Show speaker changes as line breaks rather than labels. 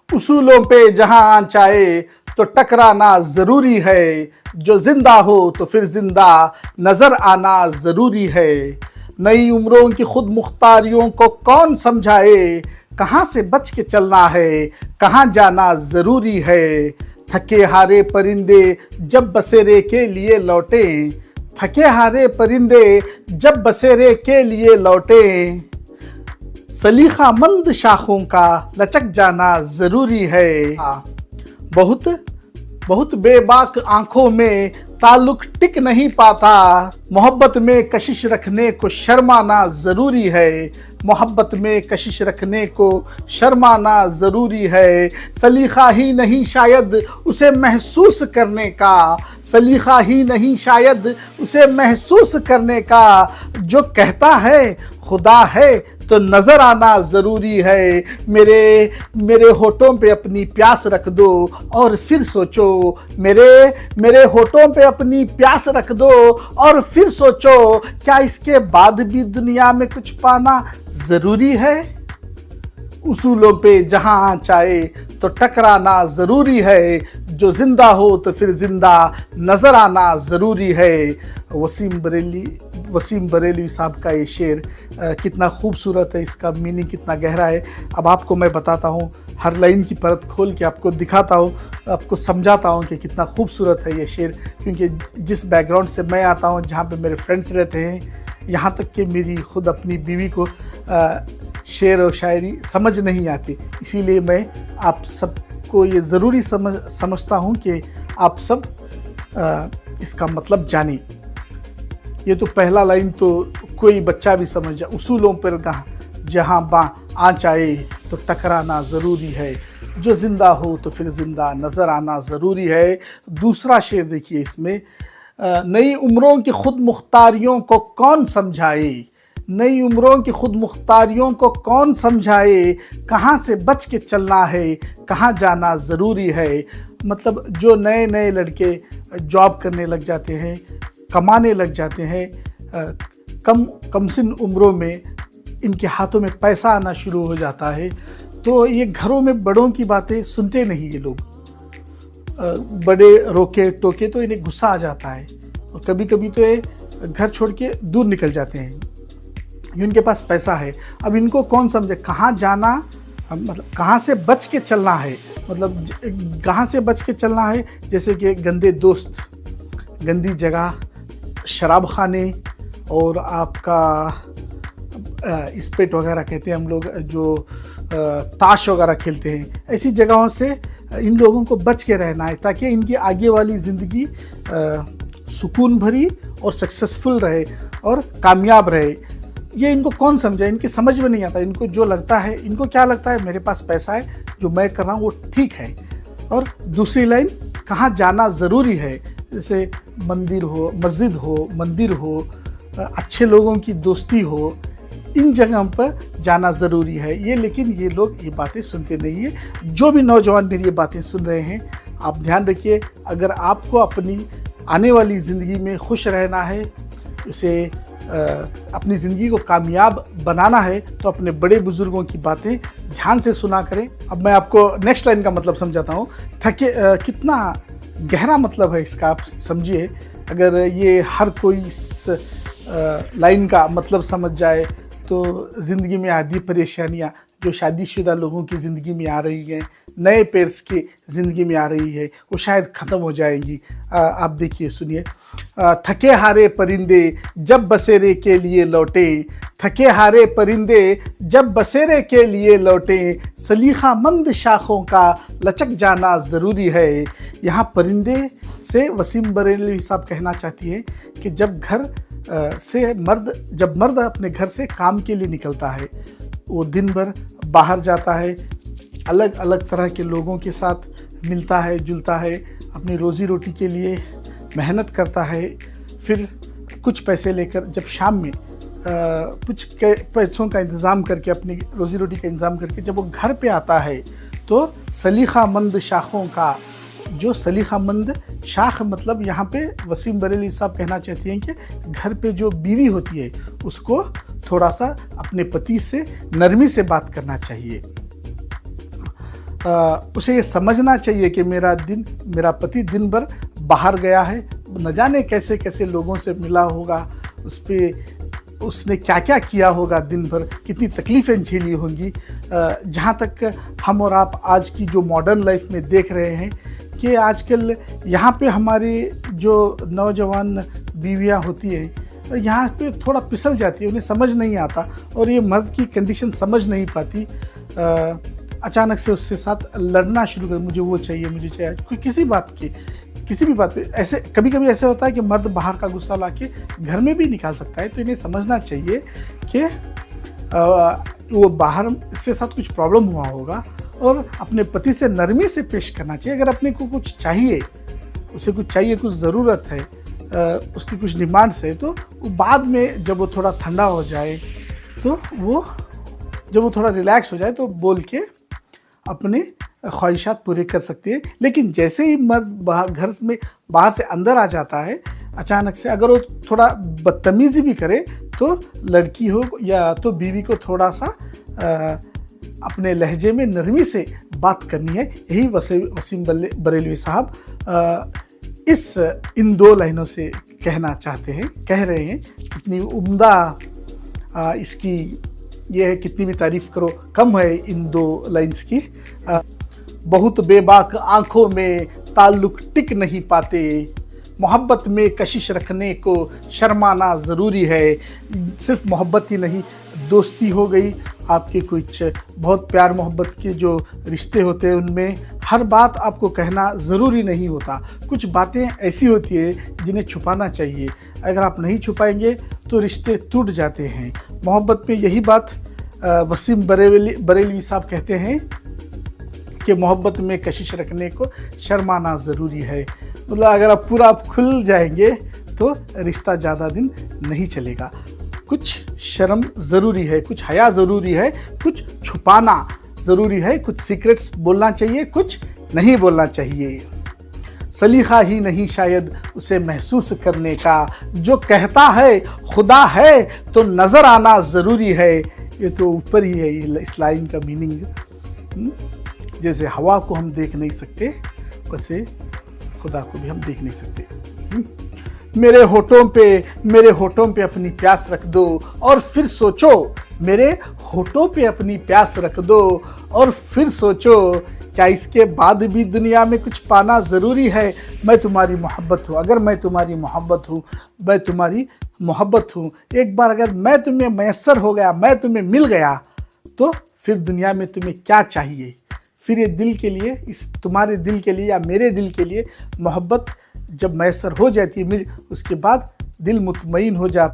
उसूलों पे जहां आँच आए तो टकराना जरूरी है। जो जिंदा हो तो फिर जिंदा नजर आना जरूरी है। नई उम्रों की खुद मुख्तारियों को कौन समझाए, कहाँ से बच के चलना है, कहाँ जाना जरूरी है। थके हारे परिंदे जब बसेरे के लिए लौटे, थके हारे परिंदे जब बसेरे के लिए लौटे, सलीखा मंद शाखों का लचक जाना जरूरी है। बहुत बहुत बेबाक आंखों में ताल्लुक टिक नहीं पाता, मोहब्बत में कशिश रखने को शर्माना जरूरी है। मोहब्बत में कशिश रखने को शर्माना ज़रूरी है। सलीखा ही नहीं शायद उसे महसूस करने का, सलीखा ही नहीं शायद उसे महसूस करने का। जो कहता है खुदा है तो नज़र आना ज़रूरी है। मेरे होठों पे अपनी प्यास रख दो और फिर सोचो, मेरे होठों पे अपनी प्यास रख दो और फिर सोचो, क्या इसके बाद भी दुनिया में कुछ पाना ज़रूरी है। उसूलों पे जहां आँच आए तो टकराना ज़रूरी है। जो जिंदा हो तो फिर जिंदा नज़र आना ज़रूरी है। वसीम बरेलवी साहब का ये शेर कितना खूबसूरत है, इसका मीनिंग कितना गहरा है। अब आपको मैं बताता हूँ, हर लाइन की परत खोल के आपको दिखाता हूँ, आपको समझाता हूँ कि कितना खूबसूरत है ये शेर। क्योंकि जिस बैकग्राउंड से मैं आता हूँ, जहाँ पे मेरे फ्रेंड्स रहते हैं, यहाँ तक कि मेरी खुद अपनी बीवी को शेर और शायरी समझ नहीं आती। इसीलिए मैं आप सबको ये ज़रूरी समझता हूँ कि आप सब इसका मतलब जानें। ये तो पहला लाइन तो कोई बच्चा भी समझ जाए। उसूलों पर जहाँ आँच आए तो टकराना ज़रूरी है। जो ज़िंदा हो तो फिर ज़िंदा नज़र आना ज़रूरी है। दूसरा शेर देखिए इसमें, नई उम्रों की खुद मुख्तारियों को कौन समझाए, नई उम्रों की खुद मुख्तारियों को कौन समझाए, कहाँ से बच के चलना है, कहाँ जाना ज़रूरी है। मतलब जो नए नए लड़के जॉब करने लग जाते हैं, कमाने लग जाते हैं, कम सिन उम्रों में इनके हाथों में पैसा आना शुरू हो जाता है, तो ये घरों में बड़ों की बातें सुनते नहीं ये लोग। बड़े रोके टोके तो इन्हें गुस्सा आ जाता है और कभी कभी तो ये घर छोड़ के दूर निकल जाते हैं। इनके पास पैसा है, अब इनको कौन समझे कहाँ जाना, मतलब कहाँ से बच के चलना है। मतलब कहाँ से बच के चलना है, जैसे कि गंदे दोस्त, गंदी जगह, शराब खाने और आपका स्पेट वगैरह कहते हैं हम लोग, जो ताश वगैरह खेलते हैं, ऐसी जगहों से इन लोगों को बच के रहना है, ताकि इनकी आगे वाली ज़िंदगी सुकून भरी और सक्सेसफुल रहे और कामयाब रहे। ये इनको कौन समझे, इनकी समझ में नहीं आता। इनको जो लगता है, इनको क्या लगता है, मेरे पास पैसा है, जो मैं कर रहा हूँ वो ठीक है। और दूसरी लाइन, कहाँ जाना ज़रूरी है, जैसे मंदिर हो, मस्जिद हो, मंदिर हो, अच्छे लोगों की दोस्ती हो, इन जगहों पर जाना ज़रूरी है। ये लेकिन ये लोग ये बातें सुनते नहीं है। जो भी नौजवान मेरी ये बातें सुन रहे हैं, आप ध्यान रखिए, अगर आपको अपनी आने वाली ज़िंदगी में खुश रहना है, उसे अपनी ज़िंदगी को कामयाब बनाना है, तो अपने बड़े बुज़ुर्गों की बातें ध्यान से सुना करें। अब मैं आपको नेक्स्ट लाइन का मतलब समझाता हूँ। कितना गहरा मतलब है इसका, आप समझिए। अगर ये हर कोई इस लाइन का मतलब समझ जाए तो ज़िंदगी में आधी परेशानियाँ जो शादीशुदा लोगों की ज़िंदगी में आ रही हैं, नए पेयर्स की ज़िंदगी में आ रही है, वो शायद ख़त्म हो जाएंगी। आप देखिए, सुनिए। थके हारे परिंदे जब बसेरे के लिए लौटे, थके हारे परिंदे जब बसेरे के लिए लौटे, सलीखा मंद शाखों का लचक जाना ज़रूरी है। यहाँ परिंदे से वसीम बरेलवी साहब कहना चाहती है कि जब मर्द अपने घर से काम के लिए निकलता है, वो दिन भर बाहर जाता है, अलग अलग तरह के लोगों के साथ मिलता है जुलता है, अपनी रोज़ी रोटी के लिए मेहनत करता है, फिर कुछ पैसे लेकर जब शाम में कुछ पैसों का इंतज़ाम करके, अपनी रोज़ी रोटी का इंतज़ाम करके जब वो घर पे आता है, तो सलीखा मंद शाखों का, जो सलीखा मंद शाख मतलब यहाँ पे वसीम बरेलवी साहब कहना चाहती हैं कि घर पे जो बीवी होती है उसको थोड़ा सा अपने पति से नरमी से बात करना चाहिए। उसे ये समझना चाहिए कि मेरा पति दिन भर बाहर गया है, न जाने कैसे कैसे लोगों से मिला होगा, उसने क्या क्या किया होगा दिन भर, कितनी तकलीफ़ें झेली होंगी। जहाँ तक हम और आप आज की जो मॉडर्न लाइफ में देख रहे हैं कि आजकल यहाँ पे हमारी जो नौजवान बीवियाँ होती है यहाँ पे थोड़ा फिसल जाती है, उन्हें समझ नहीं आता और ये मर्द की कंडीशन समझ नहीं पाती। अचानक से उसके साथ लड़ना शुरू कर, मुझे वो चाहिए, मुझे चाहिए, कोई किसी भी बात पे ऐसे कभी कभी ऐसे होता है कि मर्द बाहर का गुस्सा लाके घर में भी निकाल सकता है। तो इन्हें समझना चाहिए कि वो बाहर इसके साथ कुछ प्रॉब्लम हुआ होगा और अपने पति से नरमी से पेश करना चाहिए। अगर अपने को कुछ चाहिए, उसे कुछ चाहिए, कुछ ज़रूरत है, उसकी कुछ डिमांड्स है, तो बाद में जब वो थोड़ा ठंडा हो जाए, तो जब वो थोड़ा रिलैक्स हो जाए तो बोल के अपने ख्वाहिशात पूरे कर सकती है। लेकिन जैसे ही मर्द बाहर से अंदर आ जाता है अचानक से, अगर वो थोड़ा बदतमीज़ी भी करे तो लड़की हो या तो बीवी को थोड़ा सा अपने लहजे में नरमी से बात करनी है। यही वसीम बरेलवी साहब इन 2 लाइनों से कहना चाहते हैं, कह रहे हैं। कितनी उम्दा इसकी ये है, कितनी भी तारीफ़ करो कम है इन 2 लाइन्स की। बहुत बेबाक आँखों में ताल्लुक टिक नहीं पाते, मोहब्बत में कशिश रखने को शर्माना ज़रूरी है। सिर्फ मोहब्बत ही नहीं, दोस्ती हो गई, आपके कुछ बहुत प्यार मोहब्बत के जो रिश्ते होते हैं उनमें हर बात आपको कहना ज़रूरी नहीं होता। कुछ बातें ऐसी होती है जिन्हें छुपाना चाहिए, अगर आप नहीं छुपाएंगे तो रिश्ते टूट जाते हैं। मोहब्बत में यही बात वसीम बरेलवी साहब कहते हैं कि मोहब्बत में कशिश रखने को शर्माना ज़रूरी है। मतलब अगर आप खुल जाएंगे तो रिश्ता ज़्यादा दिन नहीं चलेगा। कुछ शर्म ज़रूरी है, कुछ हया ज़रूरी है, कुछ छुपाना ज़रूरी है, कुछ सीक्रेट्स बोलना चाहिए, कुछ नहीं बोलना चाहिए। सलीका ही नहीं शायद उसे महसूस करने का, जो कहता है खुदा है तो नज़र आना ज़रूरी है। ये तो ऊपर ही है इस लाइन का मीनिंग। जैसे हवा को हम देख नहीं सकते वैसे खुदा को भी हम देख नहीं सकते। मेरे होठों पे अपनी प्यास रख दो और फिर सोचो, मेरे होठों पे अपनी प्यास रख दो और फिर सोचो, क्या इसके बाद भी दुनिया में कुछ पाना ज़रूरी है। मैं तुम्हारी मोहब्बत हूँ, अगर मैं तुम्हारी मोहब्बत हूँ, मैं तुम्हारी मोहब्बत हूँ। एक बार अगर मैं तुम्हें मैसर हो गया, मैं तुम्हें मिल गया, तो फिर दुनिया में तुम्हें क्या चाहिए। फिर ये दिल के लिए, तुम्हारे दिल के लिए या मेरे दिल के लिए मोहब्बत जब मैसर हो जाती है, उसके बाद दिल मुतमईन हो जाता